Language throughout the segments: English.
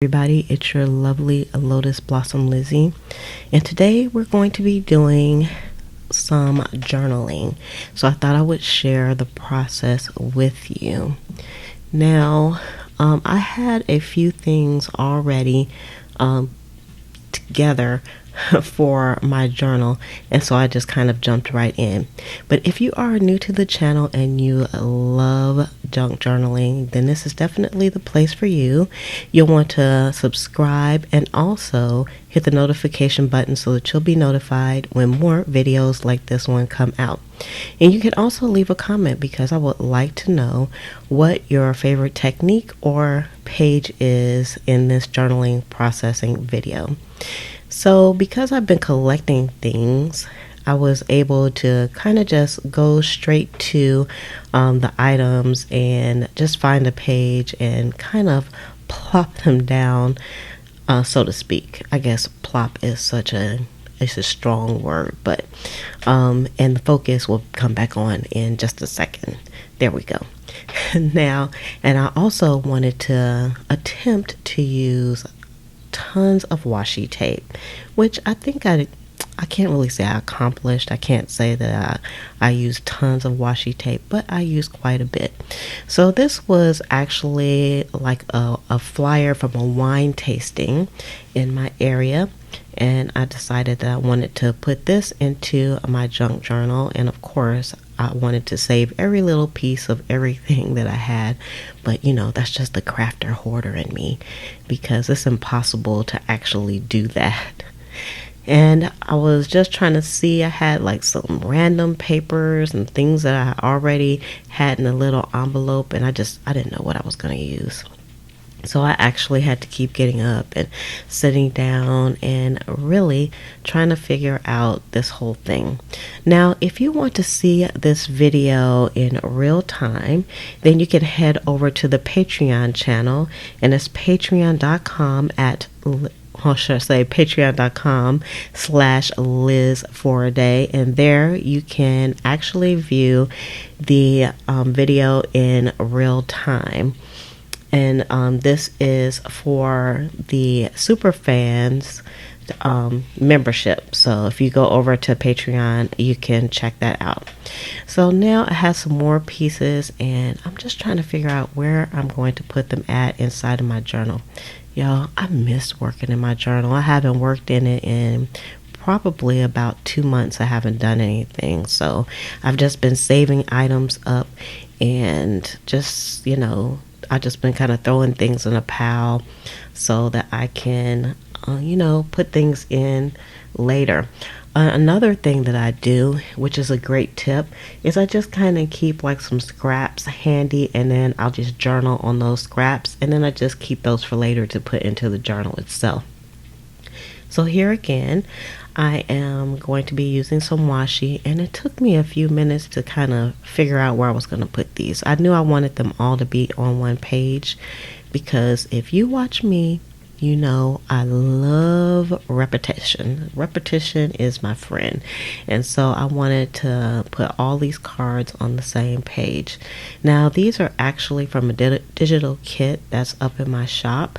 Everybody, it's your lovely Lotus Blossom Lizzie, and today we're going to be doing some journaling. So I thought I would share the process with you. Now, I had a few things already together for my journal, and so I just kind of jumped right in. But if you are new to the channel and you love junk journaling, then this is definitely the place for you. You'll want to subscribe and also hit the notification button so that you'll be notified when more videos like this one come out. And you can also leave a comment because I would like to know what your favorite technique or page is in this journaling processing video. So because I've been collecting things, I was able to kind of just go straight to the items and just find a page and kind of plop them down, so to speak. I guess plop is it's a strong word, but and the focus will come back on in just a second. There we go. Now, and I also wanted to attempt to use tons of washi tape, which I think I can't really say I accomplished. I can't say that I used tons of washi tape, but I used quite a bit. So this was actually like a flyer from a wine tasting in my area, and I decided that I wanted to put this into my junk journal, and of course I wanted to save every little piece of everything that I had. But that's just the crafter hoarder in me, because it's impossible to actually do that. And I was just trying to see, I had like some random papers and things that I already had in a little envelope, and I didn't know what I was going to use. So I actually had to keep getting up and sitting down and really trying to figure out this whole thing. Now, if you want to see this video in real time, then you can head over to the Patreon channel, and it's patreon.com patreon.com/Liz4a-day, and there you can actually view the video in real time. And this is for the super fans membership. So if you go over to Patreon, you can check that out. So now I have some more pieces, and I'm just trying to figure out where I'm going to put them at inside of my journal. Y'all, I miss working in my journal. I haven't worked in it in probably about 2 months. I haven't done anything. So I've just been saving items up, and just, I've just been kind of throwing things in a pile so that I can, put things in later. Another thing that I do, which is a great tip, is I just kind of keep like some scraps handy, and then I'll just journal on those scraps, and then I just keep those for later to put into the journal itself. So here again, I am going to be using some washi, and it took me a few minutes to kind of figure out where I was going to put these. I knew I wanted them all to be on one page, because if you watch me, I love repetition. Repetition is my friend. And so I wanted to put all these cards on the same page. Now, these are actually from a digital kit that's up in my shop.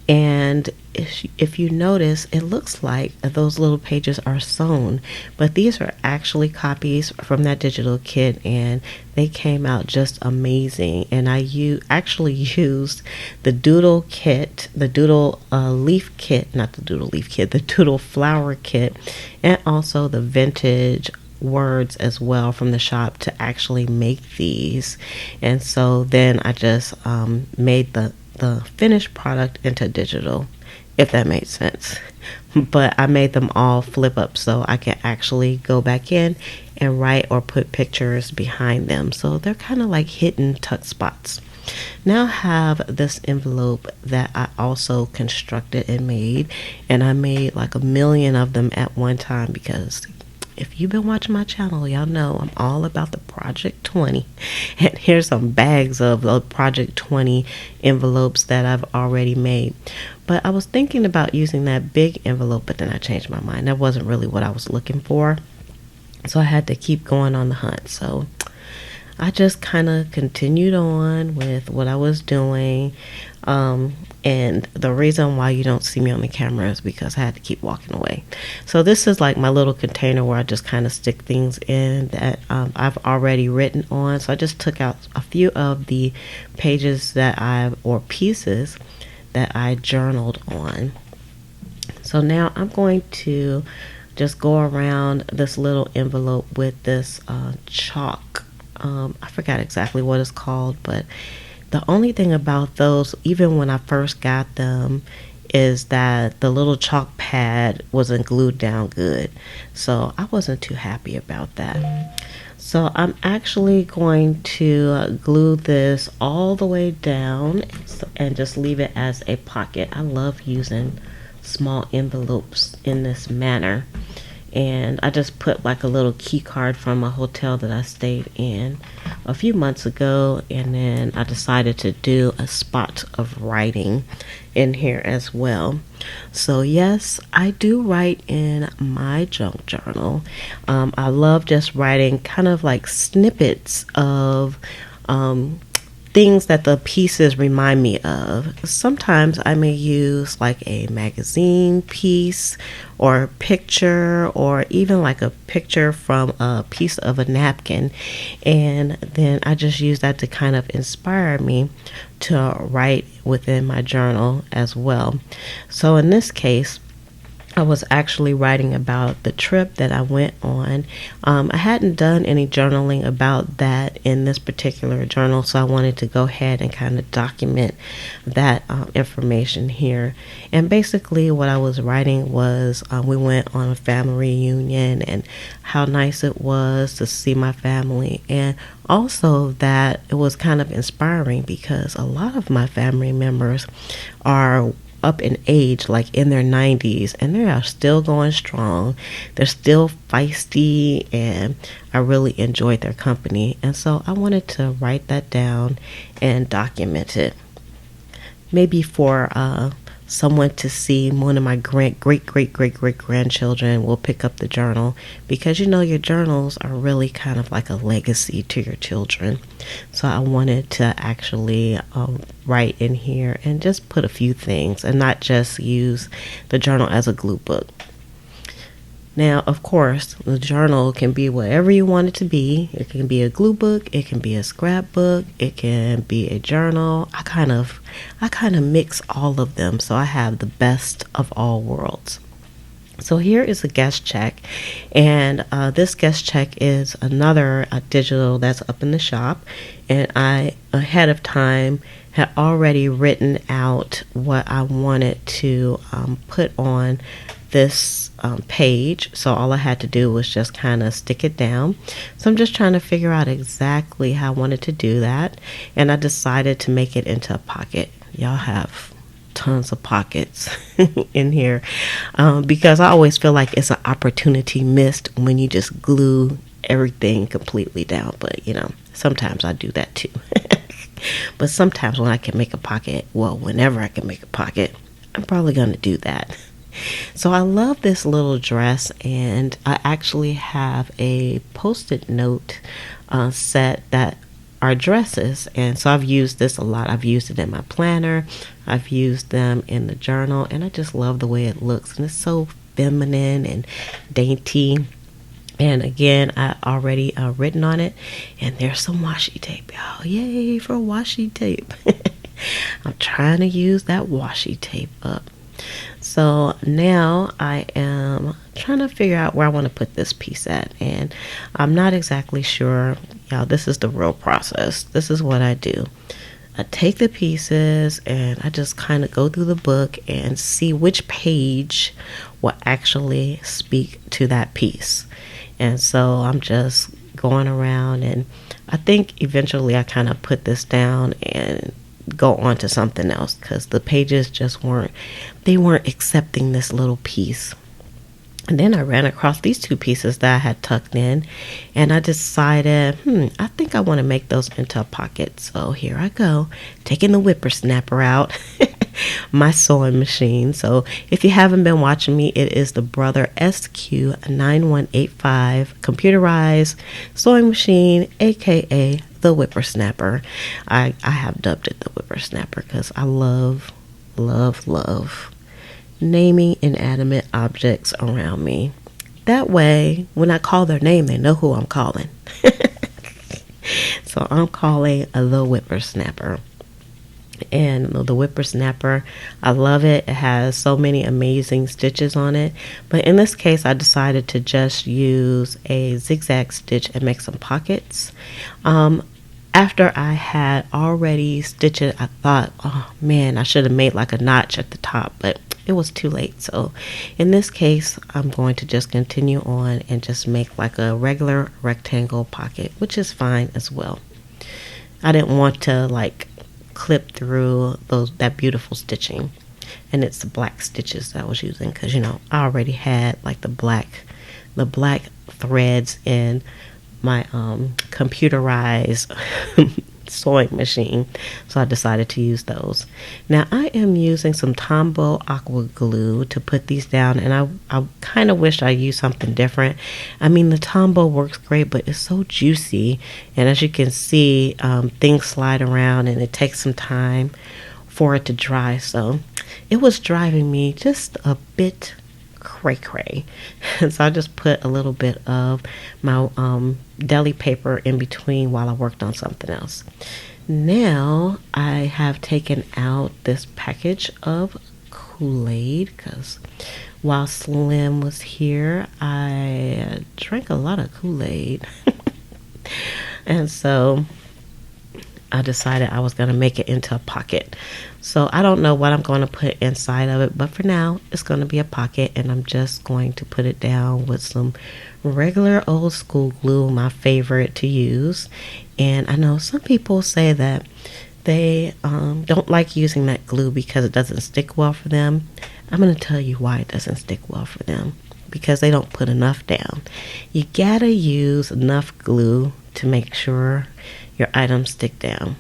And if you notice, it looks like those little pages are sewn, but these are actually copies from that digital kit, and they came out just amazing. And I actually used the doodle kit, the doodle leaf kit, not the doodle leaf kit, the doodle flower kit, and also the vintage words as well from the shop to actually make these. And so then I just made the finished product into digital, if that made sense. But I made them all flip up so I can actually go back in and write or put pictures behind them. So they're kind of like hidden tuck spots. Now I have this envelope that I also constructed and made, and I made like 1 million of them at one time, because if you've been watching my channel, y'all know I'm all about the Project 20. And here's some bags of Project 20 envelopes that I've already made. But I was thinking about using that big envelope, but then I changed my mind. That wasn't really what I was looking for. So I had to keep going on the hunt. So I just kind of continued on with what I was doing. And the reason why you don't see me on the camera is because I had to keep walking away. So this is like my little container where I just kind of stick things in that I've already written on. So I just took out a few of the pages or pieces that I journaled on. So now I'm going to just go around this little envelope with this chalk. I forgot exactly what it's called, but the only thing about those, even when I first got them, is that the little chalk pad wasn't glued down good. So I wasn't too happy about that. So I'm actually going to glue this all the way down and just leave it as a pocket. I love using small envelopes in this manner. And I just put like a little key card from a hotel that I stayed in a few months ago, and then I decided to do a spot of writing in here as well. So yes, I do write in my junk journal. I love just writing kind of like snippets of things that the pieces remind me of. Sometimes I may use like a magazine piece or a picture, or even like a picture from a piece of a napkin, and then I just use that to kind of inspire me to write within my journal as well. So in this case, I was actually writing about the trip that I went on. I hadn't done any journaling about that in this particular journal, so I wanted to go ahead and kind of document that information here. And basically what I was writing was we went on a family reunion and how nice it was to see my family, and also that it was kind of inspiring because a lot of my family members are up in age, like in their 90s, and they are still going strong. They're still feisty, and I really enjoyed their company. And so I wanted to write that down and document it. Maybe for someone to see. One of my great grandchildren will pick up the journal, because your journals are really kind of like a legacy to your children. So I wanted to actually write in here and just put a few things and not just use the journal as a glue book. Now, of course, the journal can be whatever you want it to be. It can be a glue book, it can be a scrapbook, it can be a journal. I kind of mix all of them, so I have the best of all worlds. So here is a guest check, and this guest check is another digital that's up in the shop, and I ahead of time had already written out what I wanted to put on this page. So all I had to do was just kind of stick it down. So I'm just trying to figure out exactly how I wanted to do that, and I decided to make it into a pocket. Y'all have tons of pockets in here, because I always feel like it's an opportunity missed when you just glue everything completely down. But sometimes I do that too. But sometimes when I can make a pocket, whenever I can make a pocket, I'm probably going to do that. So I love this little dress, and I actually have a post-it note set that are dresses, and so I've used this a lot. I've used it in my planner, I've used them in the journal, and I just love the way it looks, and it's so feminine and dainty. And again, I already written on it, and there's some washi tape, y'all. Yay for washi tape. I'm trying to use that washi tape up. So now I am trying to figure out where I want to put this piece at, and I'm not exactly sure. Y'all, this is the real process. This is what I do. I take the pieces and I just kind of go through the book and see which page will actually speak to that piece. And so I'm just going around, and I think eventually I kind of put this down and go on to something else, because the pages just weren't accepting this little piece. And then I ran across these two pieces that I had tucked in, and I decided, I think I want to make those into a pocket. So here I go, taking the whippersnapper out, my sewing machine. So if you haven't been watching me, it is the Brother SQ9185 computerized sewing machine, aka the whippersnapper. I have dubbed it the whippersnapper because I love, love, love naming inanimate objects around me. That way, when I call their name, they know who I'm calling. So I'm calling the whippersnapper. And the whippersnapper, I love it. It has so many amazing stitches on it. But in this case, I decided to just use a zigzag stitch and make some pockets. After I had already stitched it, I thought, oh man, I should have made like a notch at the top, but it was too late. So in this case, I'm going to just continue on and just make like a regular rectangle pocket, which is fine as well. I didn't want to like clip through that beautiful stitching, and it's the black stitches that I was using because I already had like the black threads in my computerized sewing machine, so I decided to use those. Now I am using some Tombow aqua glue to put these down, and I kind of wish I used something different. I mean, the Tombow works great, but it's so juicy, and as you can see, things slide around and it takes some time for it to dry, so it was driving me just a bit cray. So I just put a little bit of my deli paper in between while I worked on something else. Now I have taken out this package of Kool-Aid because while Slim was here, I drank a lot of Kool-Aid. And so I decided I was going to make it into a pocket. So I don't know what I'm going to put inside of it, but for now it's going to be a pocket, and I'm just going to put it down with some regular old school glue, my favorite to use. And I know some people say that they don't like using that glue because it doesn't stick well for them. I'm going to tell you why it doesn't stick well for them. Because they don't put enough down. You gotta use enough glue to make sure your items stick down.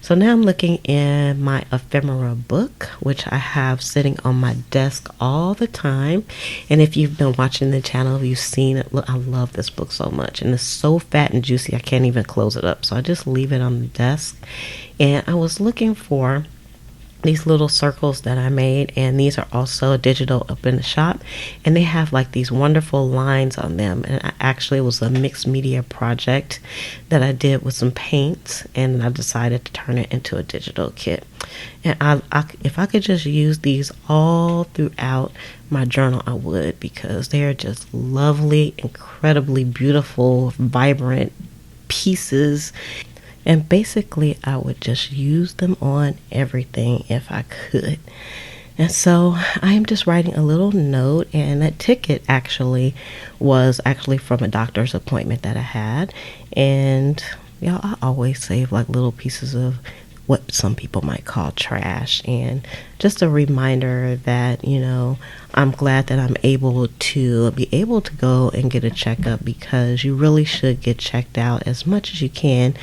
So now I'm looking in my ephemera book, which I have sitting on my desk all the time. And if you've been watching the channel, you've seen it. Look, I love this book so much, and it's so fat and juicy I can't even close it up. So I just leave it on the desk. And I was looking for these little circles that I made, and these are also digital up in the shop, and they have like these wonderful lines on them. And it was a mixed media project that I did with some paints, and I decided to turn it into a digital kit. And if I could just use these all throughout my journal, I would, because they are just lovely, incredibly beautiful, vibrant pieces. And basically, I would just use them on everything if I could. And so I am just writing a little note, and that ticket was from a doctor's appointment that I had. And y'all, I always save like little pieces of what some people might call trash, and just a reminder that I'm glad that I'm able to go and get a checkup, because you really should get checked out as much as you can,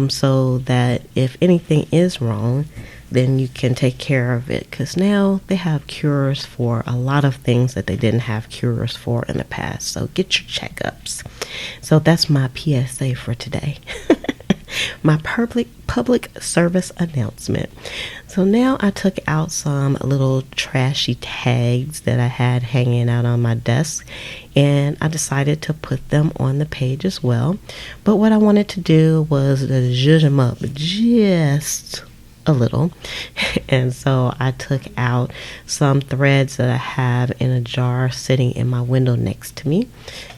so that if anything is wrong, then you can take care of it, because now they have cures for a lot of things that they didn't have cures for in the past. So get your checkups. So that's my PSA for today. My public service announcement. So now I took out some little trashy tags that I had hanging out on my desk, and I decided to put them on the page as well. But what I wanted to do was to zhuzh them up just a little. And so I took out some threads that I have in a jar sitting in my window next to me.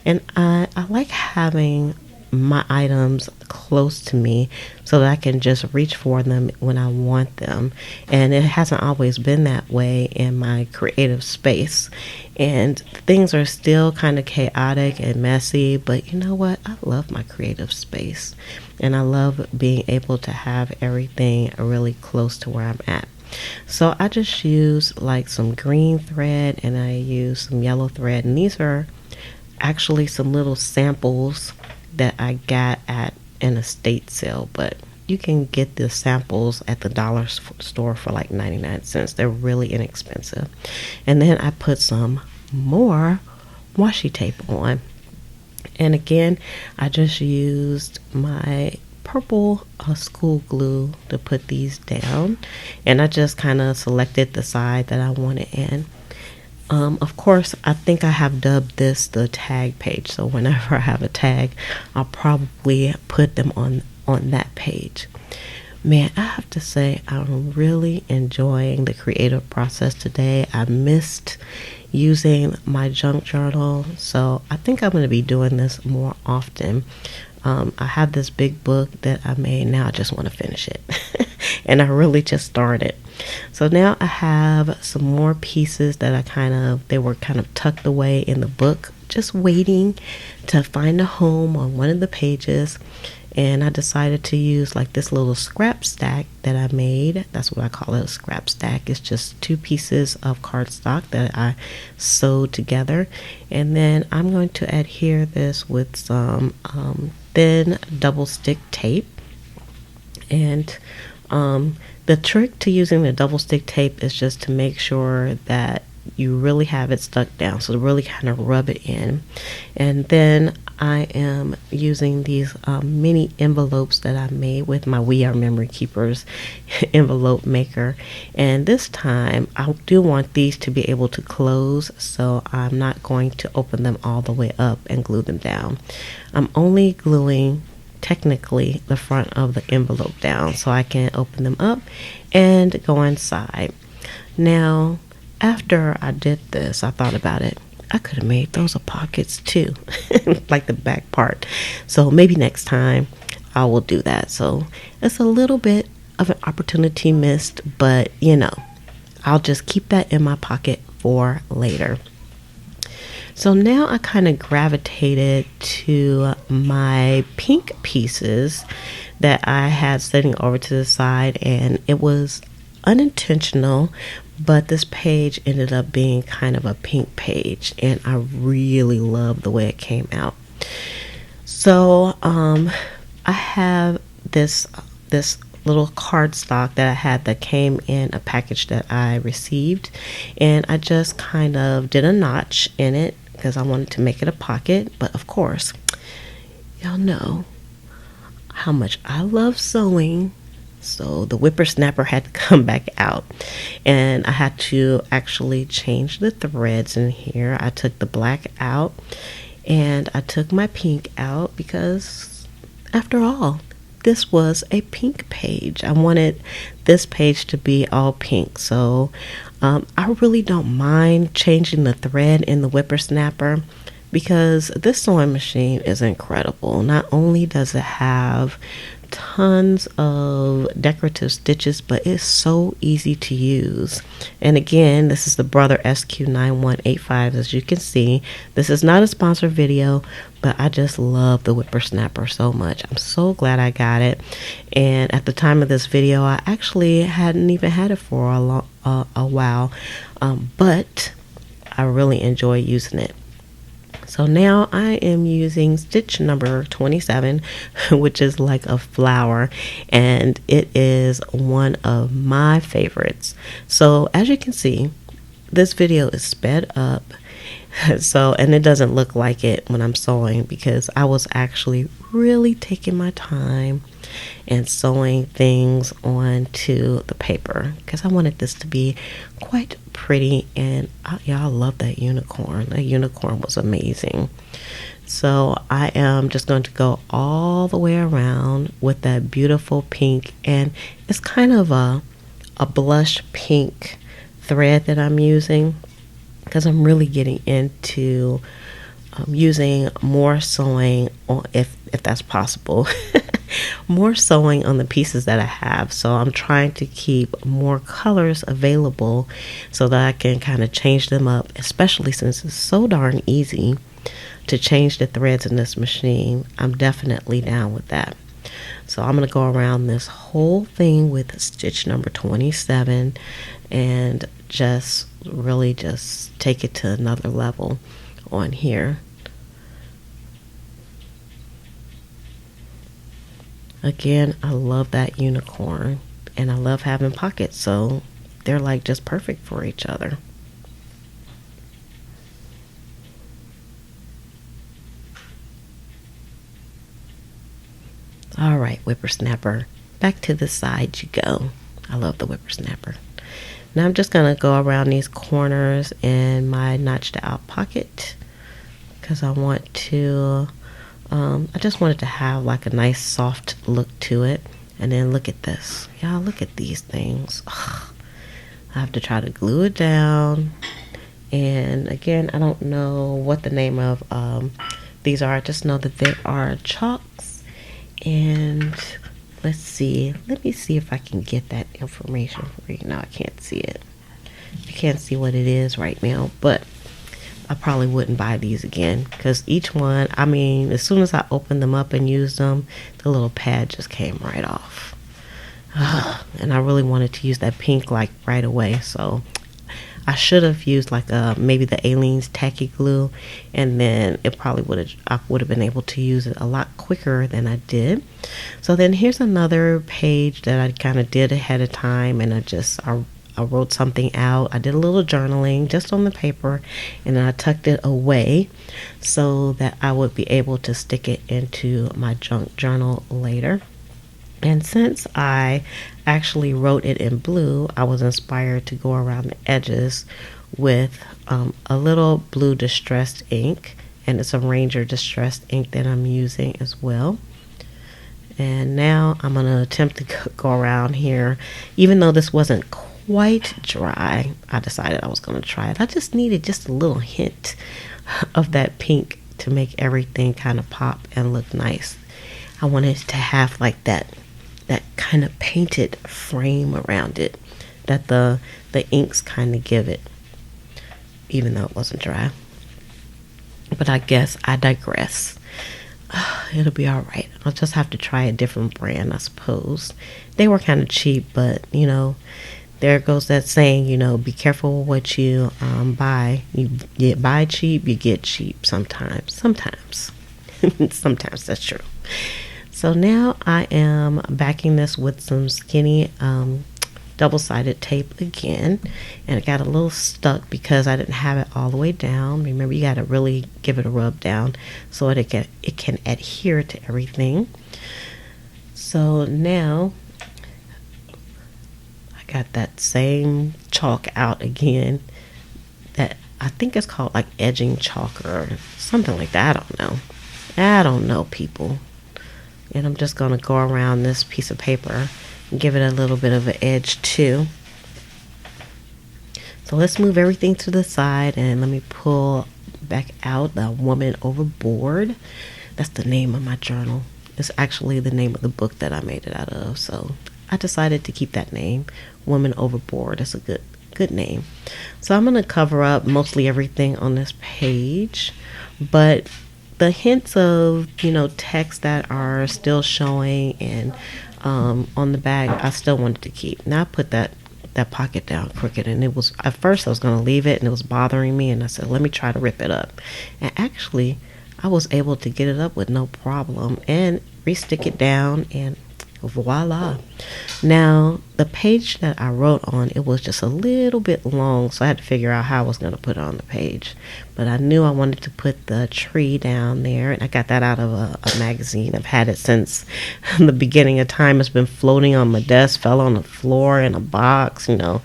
And I like having my items close to me so that I can just reach for them when I want them. And it hasn't always been that way in my creative space. And things are still kind of chaotic and messy, but you know what? I love my creative space. And I love being able to have everything really close to where I'm at. So I just use like some green thread, and I use some yellow thread. And these are actually some little samples that I got at an estate sale, but you can get the samples at the dollar store for like 99 cents. They're really inexpensive. And then I put some more washi tape on. And again, I just used my purple school glue to put these down, and I just kind of selected the side that I wanted in. Of course, I think I have dubbed this the tag page, so whenever I have a tag, I'll probably put them on that page. Man, I have to say I'm really enjoying the creative process today. I missed using my junk journal, so I think I'm going to be doing this more often. I have this big book that I made. Now I just want to finish it. And I really just started. So now I have some more pieces that they were kind of tucked away in the book, just waiting to find a home on one of the pages. And I decided to use like this little scrap stack that I made. That's what I call it, a scrap stack. It's just 2 pieces of cardstock that I sewed together. And then I'm going to adhere this with some thin double stick tape. And the trick to using the double stick tape is just to make sure that you really have it stuck down, so to really kind of rub it in. And then I am using these mini envelopes that I made with my We Are Memory Keepers envelope maker, and this time I do want these to be able to close, so I'm not going to open them all the way up and glue them down. I'm only gluing technically the front of the envelope down so I can open them up and go inside. Now, after I did this, I thought about it. I could have made those pockets too, like the back part. So maybe next time I will do that. So it's a little bit of an opportunity missed, but I'll just keep that in my pocket for later. So now I kind of gravitated to my pink pieces that I had sitting over to the side, and it was unintentional, but this page ended up being kind of a pink page, and I really love the way it came out. So I have this little cardstock that I had that came in a package that I received, and I just kind of did a notch in it because I wanted to make it a pocket. But of course, y'all know how much I love sewing, so the whippersnapper had to come back out, and I had to actually change the threads in here. I took the black out and I took my pink out because, after all, this was a pink page. I wanted this page to be all pink, so I really don't mind changing the thread in the whippersnapper because this sewing machine is incredible. Not only does it have tons of decorative stitches, but it's so easy to use. And again, this is the Brother SQ9185. As you can see, this is not a sponsored video, but I just love the whippersnapper so much. I'm so glad I got it. And at the time of this video, I actually hadn't even had it for a while, but I really enjoy using it. So now I am using stitch number 27, which is like a flower, and it is one of my favorites. So as you can see, this video is sped up. And it doesn't look like it when I'm sewing because I was actually really taking my time and sewing things onto the paper because I wanted this to be quite pretty. And y'all love that unicorn. That unicorn was amazing. So I am just going to go all the way around with that beautiful pink, and it's kind of a blush pink thread that I'm using because I'm really getting into using more sewing on, if that's possible, more sewing on the pieces that I have. So I'm trying to keep more colors available so that I can kind of change them up, especially since it's so darn easy to change the threads in this machine. I'm definitely down with that. So I'm going to go around this whole thing with stitch number 27 and just really just take it to another level on here. Again, I love that unicorn, and I love having pockets, so they're like just perfect for each other. So All right, whippersnapper, back to the side you go. I love the whippersnapper. Now I'm just going to go around these corners in my notched out pocket because I want to, I just wanted to have like a nice soft look to it. And then look at this. Y'all, look at these things. Ugh. I have to try to glue it down. And again, I don't know what the name of these are. I just know that they are chalks. And let's see. Let me see if I can get that information for you. No, I can't see it. I can't see what it is right now. But I probably wouldn't buy these again. Because each one, I mean, as soon as I opened them up and used them, the little pad just came right off. And I really wanted to use that pink like right away. So I should have used like maybe the Aleene's tacky glue, and then I would have been able to use it a lot quicker than I did. So then here's another page that I kind of did ahead of time, and I wrote something out. I did a little journaling just on the paper, and then I tucked it away so that I would be able to stick it into my junk journal later. And since I actually wrote it in blue, I was inspired to go around the edges with a little blue distressed ink, and it's a Ranger distressed ink that I'm using as well. And now I'm going to attempt to go around here. Even though this wasn't quite dry, I decided I was going to try it. I just needed just a little hint of that pink to make everything kind of pop and look nice. I wanted to have like that kind of painted frame around it that the inks kind of give it, even though it wasn't dry. But I guess I digress. It'll be all right. I'll just have to try a different brand, I suppose. They were kind of cheap, but you know, there goes that saying, you know, be careful what you buy. You buy cheap, you get cheap sometimes. Sometimes that's true. So now I am backing this with some skinny double-sided tape again, and it got a little stuck because I didn't have it all the way down. Remember, you got to really give it a rub down so it can adhere to everything. So now I got that same chalk out again that I think it's called like edging chalk or something like that. I don't know, people. And I'm just going to go around this piece of paper and give it a little bit of an edge too. So let's move everything to the side, and let me pull back out the Woman Overboard. That's the name of my journal. It's actually the name of the book that I made it out of. So I decided to keep that name, Woman Overboard. That's a good name. So I'm going to cover up mostly everything on this page, but the hints of, you know, text that are still showing and on the bag, I still wanted to keep. Now I put that pocket down crooked, and it was, at first I was going to leave it and it was bothering me, and I said, let me try to rip it up. And actually I was able to get it up with no problem and re-stick it down, and voila. Now the page that I wrote on, it was just a little bit long, so I had to figure out how I was going to put it on the page. But I knew I wanted to put the tree down there, and I got that out of a magazine. I've had it since the beginning of time. It's been floating on my desk, fell on the floor in a box, you know,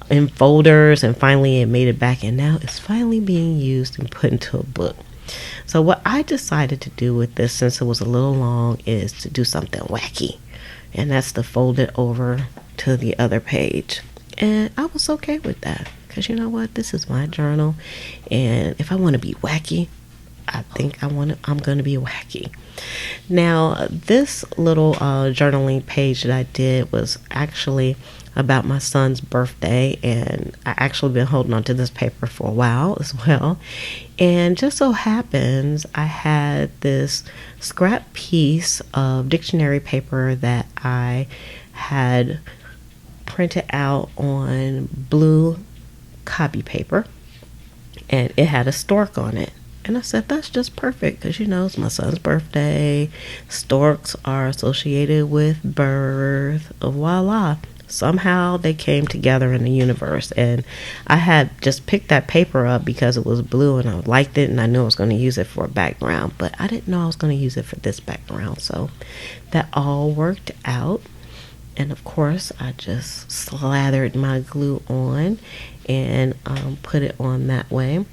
in folders, and finally it made it back, and now it's finally being used and put into a book. So what I decided to do with this, since it was a little long, is to do something wacky, and that's to fold it over to the other page. And I was okay with that, because you know what, this is my journal, and if I want to be wacky, I think I'm going to be wacky. Now this little journaling page that I did was actually about my son's birthday, and I actually been holding on to this paper for a while as well. And just so happens I had this scrap piece of dictionary paper that I had printed out on blue copy paper, and it had a stork on it. And I said, that's just perfect, because you know, it's my son's birthday. Storks are associated with birth. Voila. Somehow they came together in the universe, and I had just picked that paper up because it was blue and I liked it and I knew I was going to use it for a background, but I didn't know I was going to use it for this background. So that all worked out. And of course, I just slathered my glue on and put it on that way.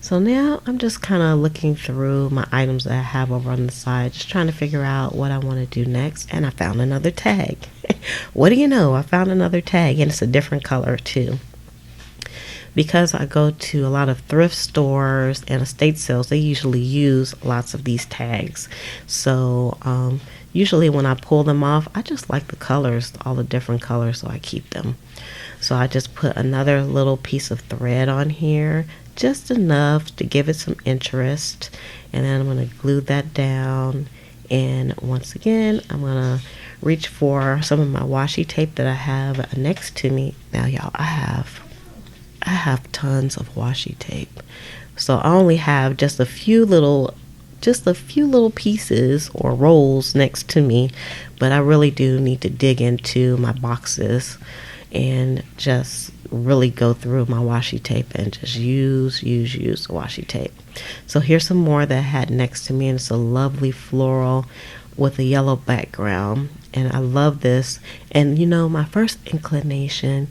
So now I'm just kind of looking through my items that I have over on the side, just trying to figure out what I want to do next. And I found another tag. What do you know? I found another tag, and it's a different color too. Because I go to a lot of thrift stores and estate sales, they usually use lots of these tags. So usually when I pull them off, I just like the colors, all the different colors, so I keep them. So I just put another little piece of thread on here, just enough to give it some interest. And then I'm going to glue that down. And once again, I'm going to reach for some of my washi tape that I have next to me. Now, y'all, I have tons of washi tape. So I only have just a few little pieces or rolls next to me, but I really do need to dig into my boxes and just really go through my washi tape and just use washi tape. So here's some more that I had next to me, and it's a lovely floral with a yellow background, and I love this. And you know, my first inclination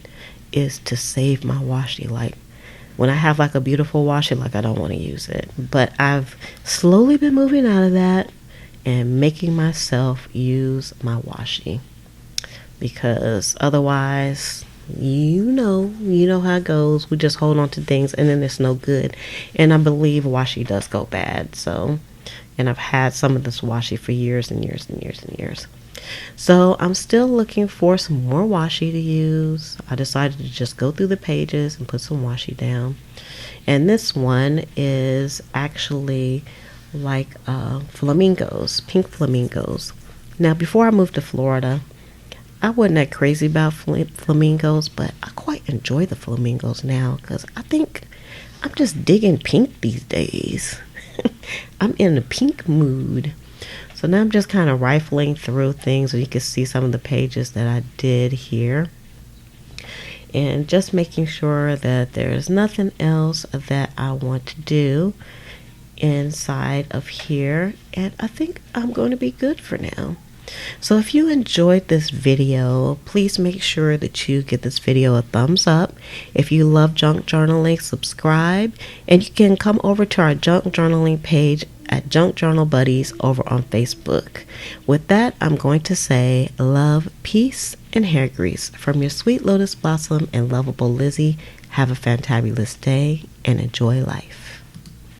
is to save my washi. Like when I have like a beautiful washi, like I don't want to use it, but I've slowly been moving out of that and making myself use my washi, because otherwise, you know how it goes. We just hold on to things and then it's no good. And I believe washi does go bad. So, and I've had some of this washi for years and years and years and years. So I'm still looking for some more washi to use. I decided to just go through the pages and put some washi down. And this one is actually like flamingos, pink flamingos. Now, before I moved to Florida, I wasn't that crazy about flamingos, but I quite enjoy the flamingos now because I think I'm just digging pink these days. I'm in a pink mood. So now I'm just kind of rifling through things, and you can see some of the pages that I did here. And just making sure that there's nothing else that I want to do inside of here. And I think I'm going to be good for now. So if you enjoyed this video, please make sure that you give this video a thumbs up. If you love junk journaling, subscribe, and you can come over to our junk journaling page at Junk Journal Buddies over on Facebook. With that, I'm going to say love, peace, and hair grease from your sweet lotus blossom and lovable Lizzie. Have a fantabulous day and enjoy life.